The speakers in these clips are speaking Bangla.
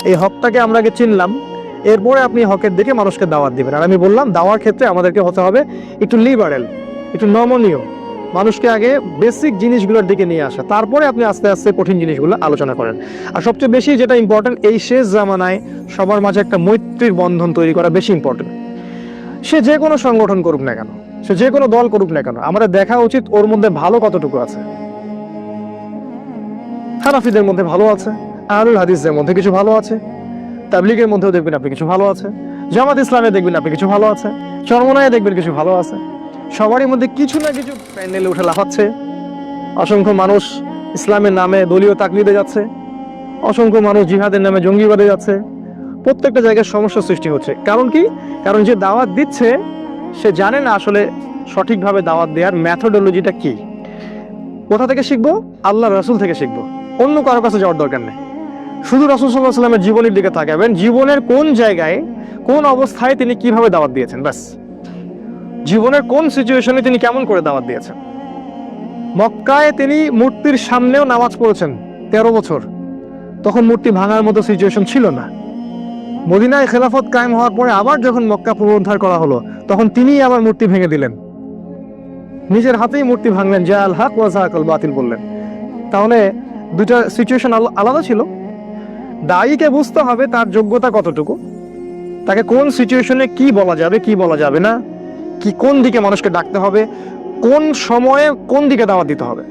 এই হকটাকে আমরা আগে চিনলাম, এরপরে আপনি হকের দিকে মানুষকে দাওয়াত দিবেন। আর আমি বললাম দাওয়ার ক্ষেত্রে আমাদেরকে হতে হবে একটু লিবারেল, একটু নমনীয়, মানুষকে আগে বেসিক জিনিসগুলোর দিকে নিয়ে আসা, তারপরে আপনি আস্তে আস্তে কঠিন জিনিসগুলো আলোচনা করেন। আর সবচেয়ে বেশি যেটা ইম্পর্টেন্ট, এই শেষ জামানায় সবার মাঝে একটা মৈত্রীর বন্ধন তৈরি করা বেশি ইম্পর্টেন্ট। সে যে কোনো সংগঠন করুক না কেন, সে যে কোনো দল করুক না কেন, আমাদের দেখা উচিত ওর মধ্যে ভালো কতটুকু আছে। হানাফিদের মধ্যে ভালো আছে, আহলুল হাদিসদের মধ্যে কিছু ভালো আছে, তাবলীগের মধ্যেও দেখবেন আপনি কিছু ভালো আছে, জামাত ইসলামে দেখবেন আপনি কিছু ভালো আছে, চরমনায় দেখবেন কিছু ভালো আছে। সবারই মধ্যে কিছু না কিছু প্যান্ডেলে উঠে লাফাচ্ছে, অসংখ্য মানুষ ইসলামের নামে দলীয় তাকলিদে যাচ্ছে, অসংখ্য মানুষ জিহাদের নামে জঙ্গিবাদে যাচ্ছে। প্রত্যেকটা জায়গায় সমস্যা সৃষ্টি হচ্ছে। কারণ কি? কারণ যে দাওয়াত দিচ্ছে সে জানে না আসলে সঠিকভাবে দাওয়াত দেওয়ার ম্যাথোডোলজিটা কি। কোথা থেকে শিখবো? আল্লাহ রাসূল থেকে শিখবো, অন্য কারো কাছে যাওয়ার দরকার নেই। শুধু রাসূল সাল্লাল্লাহু আলাইহি ওয়াসাল্লামের জীবনের দিকে তাকাবেন, জীবনের কোন জায়গায় কোন অবস্থায় তিনি কিভাবে দাওয়াত দিয়েছেন, ব্যাস। জীবনের কোন সিচুয়েশনে তিনি কেমন করে দাওয়াত দিয়েছেন। মক্কায় তিনি মূর্তির সামনেও নামাজ পড়েছেন 13 বছর, তখন মূর্তি ভাঙার মতো সিচুয়েশন ছিল না। মদিনায় খেলাফত কায়েম হওয়ার পরে আবার যখন মক্কা পুনরুদ্ধার করা হলো, তখন তিনিই আবার মূর্তি ভেঙে দিলেন, নিজের হাতেই মূর্তি ভাঙলেন, যা আল হক ওয়া যাকাল বাতিল বললেন। তাহলে দুইটা সিচুয়েশন আলাদা ছিল। দায়ীকে বুঝতে হবে তার যোগ্যতা কতটুকু, তাকে কোন সিচুয়েশনে কি বলা যাবে কি বলা যাবে না, কি কোন দিকে মানুষকে ডাকতে হবে, কোন সময়ে কোন দিকে দাওয়াত দিতে হবে।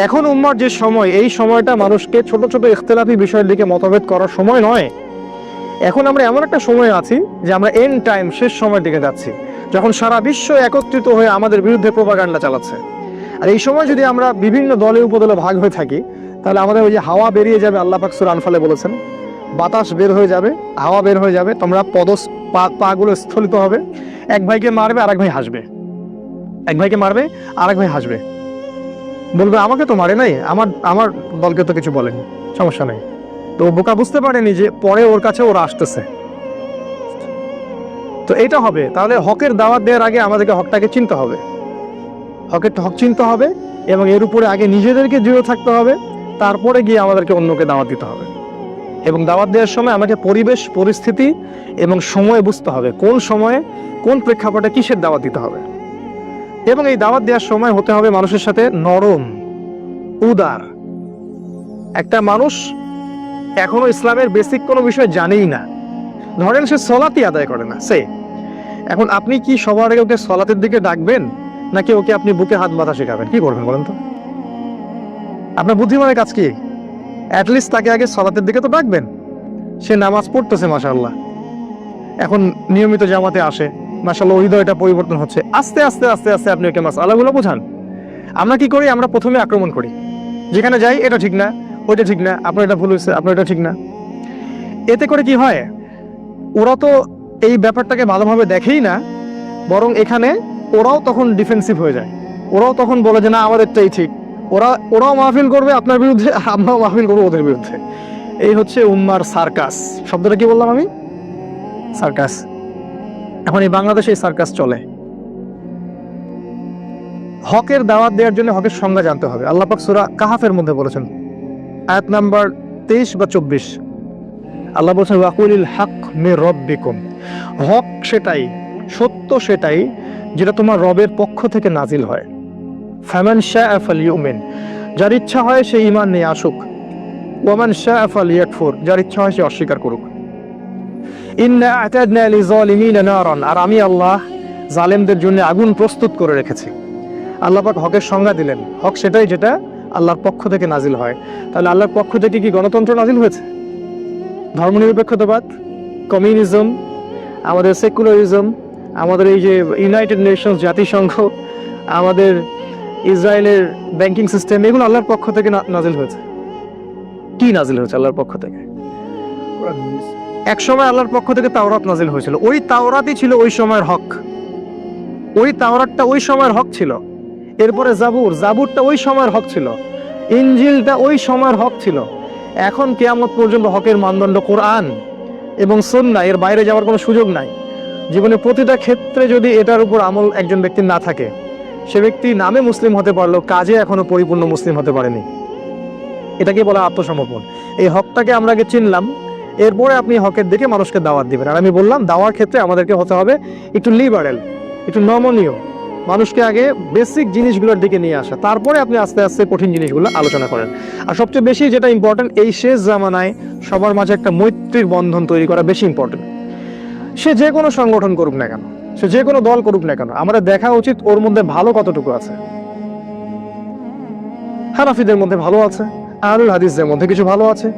এখন উম্মার যে সময়, এই সময়টা মানুষকে ছোট ছোট ইখতিলাফি বিষয়ের দিকে মতভেদ করার সময় নয়। এখন আমরা এমন একটা সময় আছি যে আমরা এন্ড টাইম, শেষ সময়ের দিকে যাচ্ছি, যখন সারা বিশ্ব একত্রিত হয়ে আমাদের বিরুদ্ধে প্রোপাগান্ডা চালাচ্ছে। আর এই সময় যদি আমরা বিভিন্ন দলে উপদলে ভাগ হয়ে থাকি, তাহলে আমাদের ওই যে হাওয়া বেরিয়ে যাবে, আল্লাহ পাক সূরা আনফালে বলেছেন, বাতাস বের হয়ে যাবে, হাওয়া বের হয়ে যাবে, তোমরা পাগুলো স্থলিত হবে, এক ভাইকে মারবে আর এক ভাই হাসবে, এক ভাইকে মারবে আর এক ভাই হাসবে, বলবে আমাকে তো মারে নাই, আমার দলকে তো কিছু বলেনি, সমস্যা নেই। তো বোকা বুঝতে পারেনি যে পরে ওর কাছে ওরা আসতেছে। তো এটা হবে। তাহলে হকের দাওয়াত দেওয়ার আগে আমাদেরকে হকটাকে চিনতে হবে, হক চিনতে হবে, এবং এর উপরে আগে নিজেদেরকে দৃঢ় থাকতে হবে, তারপরে গিয়ে আমাদেরকে অন্যকে দাওয়াত দিতে হবে। এবং দাওয়াত দেওয়ার সময় আমাকে পরিবেশ পরিস্থিতি এবং সময় বুঝতে হবে, কোন সময়ে কোন প্রেক্ষাপটে কিসের দাওয়াত দিতে হবে। এবং এই দাওয়াত দেওয়ার সময় হতে হবে মানুষের সাথে নরম, উদার। একটা মানুষ এখনো ইসলামের বেসিক কোনো বিষয় জানেই না, ধরেন সে সলাতই আদায় করে না, এখন আপনি কি সবার আগে ওকে সলাতের দিকে ডাকবেন, নাকি ওকে আপনি বুকে হাত বাঁধা শেখাবেন? কি করবেন বলেন তো? আপনার বুদ্ধিমানের কাজ কি? অ্যাটলিস্ট তাকে আগে সলাতের দিকে তো ডাকবেন। সে নামাজ পড়তেছে মাশাআল্লাহ, এখন নিয়মিত জামাতে আসে, মাশাআল্লাহ হৃদয়টা পরিবর্তন হচ্ছে, আস্তে আস্তে আস্তে আস্তে আপনি ওকে মাসআলাগুলো বোঝান। আমরা কি করি? আমরা প্রথমে আক্রমণ করি, যেখানে যাই এটা ঠিক না, ওইটা ঠিক না, আপনার এটা ভুল হয়েছে, আপনার এটা ঠিক না। এতে করে কি হয়? ওরা তো এই ব্যাপারটাকে ভালোভাবে দেখেই না, বরং এখানে ওরাও তখন ডিফেন্সিভ হয়ে যায়, ওরাও তখন বলে যে না আমাদেরটাই ঠিক। ওরাও মাহফিল করবে আপনার বিরুদ্ধে, আমরাও মাহফিল করবো ওদের বিরুদ্ধে। এই হচ্ছে উম্মার সার্কাস। শব্দটা কি বললাম আমি? সার্কাস। এখন এই বাংলাদেশে এই সার্কাস চলে। হকের দাওয়াত দেওয়ার জন্য হকের সংজ্ঞা জানতে হবে। আল্লাহ পাক সূরা কাহাফের মধ্যে বলেছেন, আয়াত নাম্বার 23 বা 24, আল্লাহ বলছেন ওয়াকুলিল হক মির রাব্বিকুম, হক সেটাই, সত্য সেটাই যেটা তোমার রবের পক্ষ থেকে নাজিল হয়। ফামান শাআ ফালইউমিন, যার ইচ্ছা হয় সে ঈমান নিয়ে আসুক, ওয়ামান শাআ ফালইয়াকফুর, যার ইচ্ছা হয় সে অস্বীকার করুক। ইন্না আ'তাদনা লিযালিমিনা নারান, আর আমি আল্লাহ জালেমদের জন্য আগুন প্রস্তুত করে রেখেছি। আল্লাহ পাক হকের সংজ্ঞা দিলেন, হক সেটাই যেটা আল্লাহর পক্ষ থেকে নাজিল হয়। তাহলে আল্লাহর পক্ষ থেকে কি গণতন্ত্র নাজিল হয়েছে? ধর্মনিরপেক্ষতাবাদ, কমিউনিজম, আমাদের সেকুলারিজম, আমাদের এই যে ইউনাইটেড নেশনস জাতিসংঘ, আমাদের ইসরায়েলের ব্যাংকিং সিস্টেম, এগুলো আল্লাহর পক্ষ থেকে নাজিল হয়েছে। কি নাজিল হয়েছে আল্লাহর পক্ষ থেকে? এক সময় আল্লাহর পক্ষ থেকে তাওরাত নাজিল হয়েছিল, ওই তাওরাতই ছিল ওই সময়ের হক, ওই তাওরাতটা ওই সময়ের হক ছিল। এরপরে জাবুরটা ওই সময়ের হক ছিল, ইনজিলটা ওই সময়ের হক ছিল। এখন কিয়ামত পর্যন্ত হকের মানদণ্ড কোরআন এবং সুন্নাহ, এর বাইরে যাওয়ার কোনো সুযোগ নাই। জীবনের প্রতিটা ক্ষেত্রে যদি এটার উপর আমল একজন ব্যক্তির না থাকে, সে ব্যক্তি নামে মুসলিম হতে পারলেও কাজে এখনো পরিপূর্ণ মুসলিম হতে পারেনি। এটাকে বলা আত্মসমর্পণ। এই হকটাকে আমরা আগে চিনলাম, এরপরে আপনি হকের দিকে মানুষকে দাওয়াত দিবেন। আর আমি বললাম দাওয়ার ক্ষেত্রে আমাদেরকে হতে হবে একটু লিবারেল, একটু নমনীয়, মানুষকে আগে বেসিক জিনিসগুলোর দিকে নিয়ে আসা, তারপরে আপনি আস্তে আস্তে কঠিন জিনিসগুলো আলোচনা করেন। আর সবচেয়ে বেশি যেটা ইম্পর্টেন্ট, এই শেষ জামানায় সবার মাঝে একটা মৈত্রীর বন্ধন তৈরি করা বেশি ইম্পর্টেন্ট। সে যে কোনো সংগঠন করুক না কেন, সে যে কোনো দল করুক না কেন, আমাদের দেখা উচিত ওর মধ্যে ভালো কতটুকু আছে। হানাফিদের মধ্যে ভালো আছে, আহলুল হাদিসদের মধ্যে কিছু ভালো আছে,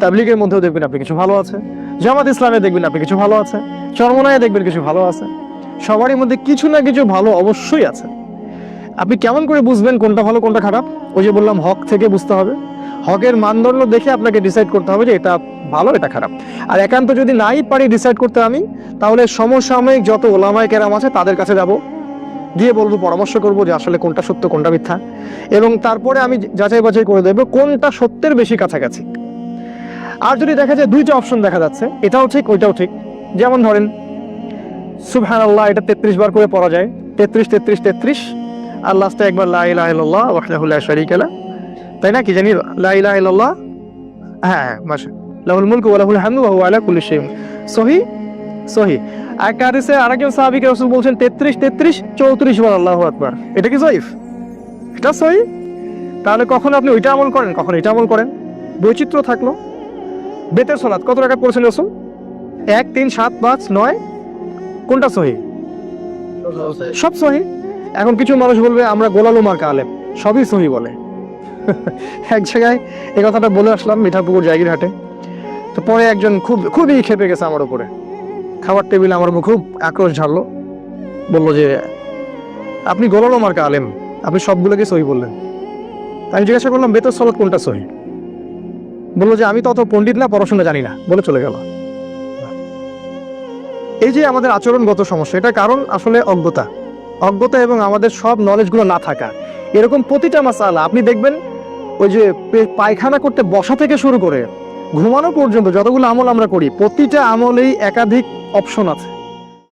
তাবলিগের মধ্যেও দেখবেন আপনি কিছু ভালো আছে, জামাত ইসলামে দেখবেন আপনি কিছু ভালো আছে, চরমনায় দেখবেন কিছু ভালো আছে। সবারই মধ্যে কিছু না কিছু ভালো অবশ্যই আছে। আপনি কেমন করে বুঝবেন কোনটা ভালো কোনটা খারাপ? ওই যে বললাম, হক থেকে বুঝতে হবে, হকের মানদণ্ড দেখে আপনাকে ডিসাইড করতে হবে যে এটা ভালো এটা খারাপ। আর একান্ত যদি নাই পারি ডিসাইড করতে আমি, তাহলে সমসাময়িক যত ওলামায়ে কেরাম আছে তাদের কাছে যাব, গিয়ে বলবো, পরামর্শ করবো যে আসলে কোনটা সত্য কোনটা মিথ্যা, এবং তারপরে আমি যাচাই বাছাই করে দেবো কোনটা সত্যের বেশি কাছাকাছি। আর যদি দেখা যায় দুইটা অপশন দেখা যাচ্ছে, এটাও ঠিক ওইটাও ঠিক, যেমন ধরেন সুবহানাল্লাহ এটা 33 বার করে পড়া যায়, 33 33 33, আর লাস্টে একবার লা ইলাহা ইল্লাল্লাহ ওয়াহদাহু লা শারীকা লাহ, তাই না? কি জানি লা ইলাহা ইল্লাল্লাহ, হ্যাঁ মাশা লাহুল মুলকু ওয়া লাহুল হামদু ওয়া হুয়া আলা কুল্লি শাইইন সহি সহি। এক হাদিসে আরেকজন সাহাবীকে রাসূল বলছেন 33 33 34 বার আল্লাহু আকবার। এটা কি সহিহ? এটা সহি। তাহলে কখন আপনি ওইটা আমল করেন, কখন এটা আমল করেন, বৈচিত্র্য থাকলো। বেতের সালাত কত রাকাত পড়েছেন রাসূল? 1 3 7 5 9, কোনটা সহি? সব সহি। এখন কিছু মানুষ বলবে আমরা গোলালু মার্কা আলেম, সবই সহি বলে। এক জায়গায় এই কথাটা বলে আসলাম মিঠাপুকুর জায়গিরহাটে, তো পরে একজন খুবই খেপে গেছে আমার উপরে, খাবার টেবিলে আমার উপর খুব আক্রোশ ঝাড়লো, বললো যে আপনি গোলালু মার্কা আলেম, আপনি সবগুলোকে সহি বললেন। আমি জিজ্ঞাসা করলাম বেতের সালাত কোনটা সহি? বললো যে আমি তো অত পণ্ডিত না, পড়াশোনা জানি না, বলে চলে গেল। এই যে আমাদের আচরণগত সমস্যা, এটা কারণ আসলে অজ্ঞতা এবং আমাদের সব নলেজগুলো না থাকা। এরকম প্রতিটা মাসালা আপনি দেখবেন, ওই যে পায়খানা করতে বসা থেকে শুরু করে ঘুমানো পর্যন্ত যতগুলো আমল আমরা করি, প্রতিটা আমলেই একাধিক অপশন আছে।